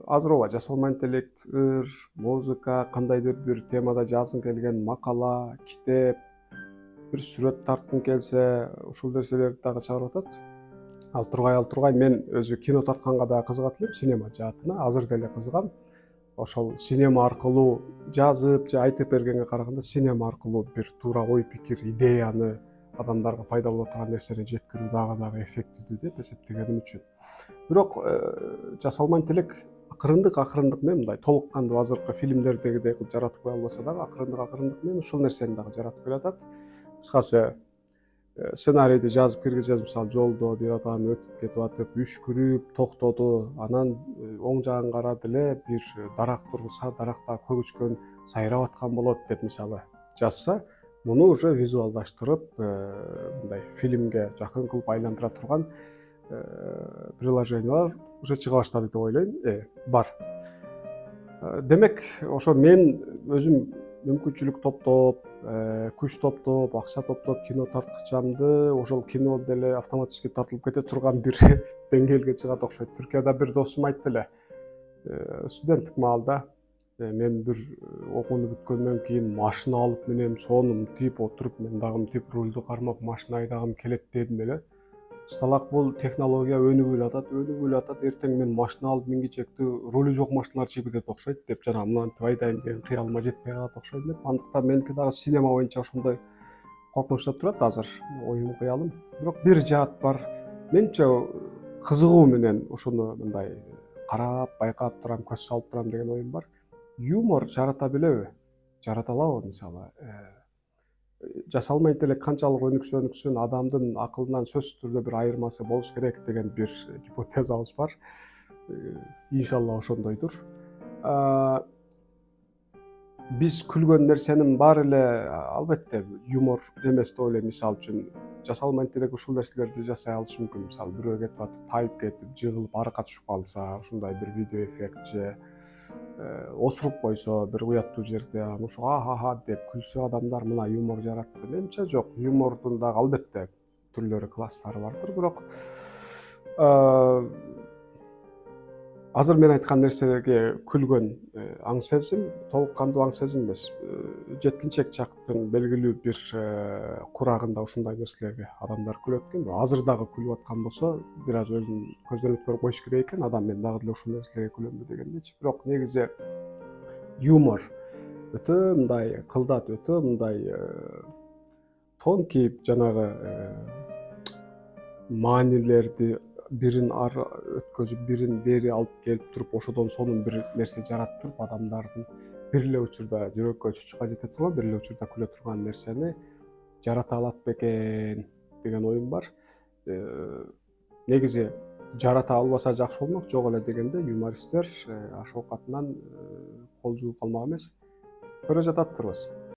азыр ооба жасалма интеллект, музыка, кандайдыр бир темада жазгың келген макала, китеп, бир сүрөт тарткың келсе, ушул нерселерди дагы чыгарып атат. Ал тургай мен өзү кино тартканга дагы кызыгат элем, синема жаатына азыр деле кызыгам. Ошол синема аркылуу жазып же айтып бергенге караганда синема аркылуу бир туура ой пикир, идеяны адамдарга пайдалуу боло турган нерсени жеткирүү дагы эффективдүү деп эсептегеним үчүн. Бирок жасалма интеллект акырындык менен мындай толук кандуу азыркы фильмдердегидей кылып жаратып кое албаса дагы акырындык менен ушул нерсени дагы жаратып келатат. Кыскасы сценарийди жазып киргизет, мисалы жолдо бир адам өтүп кетип атып үшкүрүп токтоду, анан оң жагын карады эле бир дарак тургузса, даракта көк үчкөн сайрап аткан болот деп мисалы жазса, муну уже визуалдаштырып мындай фильмге жакын кылып айландыра турган приложениялар уже чыга баштады деп ойлойм. Бар. Демек, ошо мен өзүм мүмкүнчүлүк топтоп, күч топтоп, акча топтоп кино тарткычамды ошол кино деле автоматически тартылып кете турган бир деңгээлге чыгат окшойт. Түркияда бир досум айтты эле, студенттик маалда мен бир окууну бүткөндөн кийин машина алып менем, сону мынтип отуруп, мен дагы мынтип рульду кармап машина айдагым келет дедим эле. Усталак бул технология өнүгүп эле атат, эртең мен машина алып мингичектүү рулу жок машиналар чыгып кетет окшойт деп, жана мынтип айдайм деген кыялыма жетпей калат окшойт деп. Андыктан меники дагы синема боюнча ошондой коркунучта турат азыр оюм кыялым. Бирок бир жаат бар. Менимче кызыгуу менен ушуну мындай карап, байкап турам, көз салып турам деген оюм бар. Юмор жарата билеби? Жарата алабы мисалы? Жасалма интеллект канчалык өнүксөн адамдын акылынан сөзсүз түрдө бир айырмасы болуш керек деген бир гипотезабыз бар. Иншалла ошондойдур. Биз күлгөн нерсенин баары эле албетте юмор эмес деп ойлойм. Мисалы үчүн жасалма интеллект ушул нерселерди жасай алышы мүмкүн. Мисалы бирөө кетип атып, тайып кетип, жыгылып аракка түшүп калса, ушундай бир видео эффект же осуруп койсо бир уяттуу жерде ушу ха деп күлсө адамдар, мына юмор жаратты. Менимче жок, юмордун дагы албетте түрлөрү, класстары бардыр, бирок азыр мен айткан нерсеге күлгөн аң сезим толук кандуу аң сезим эмес. Жеткинчек чактын белгилүү бир курагында ушундай нерселерге адамдар күлөт экен. Азыр дагы күлүп аткан болсо, бир аз өзүн көздөр өткөрүп коюш керек экен. Адам мен дагы деле ушул нерселерге күлөмбү дегендечи. Бирок негизи юмор өтө мындай кылдат, өтө мындай тонкий жанагы маанилерди бирин ары өткөзүп, бирин бери алып келип туруп, ошодон сонун бир нерсе жаратып туруп, адамдардын бир эле учурда жүрөккө чучукка жете турган, бир эле учурда күлө турган нерсени жарата алат бекен деген оюм бар. Негизи жарата албаса жакшы болмок, жок эле дегенде юмористтер аш оокатынан кол жууп калмак эмес. Көрө жатаптырбыз.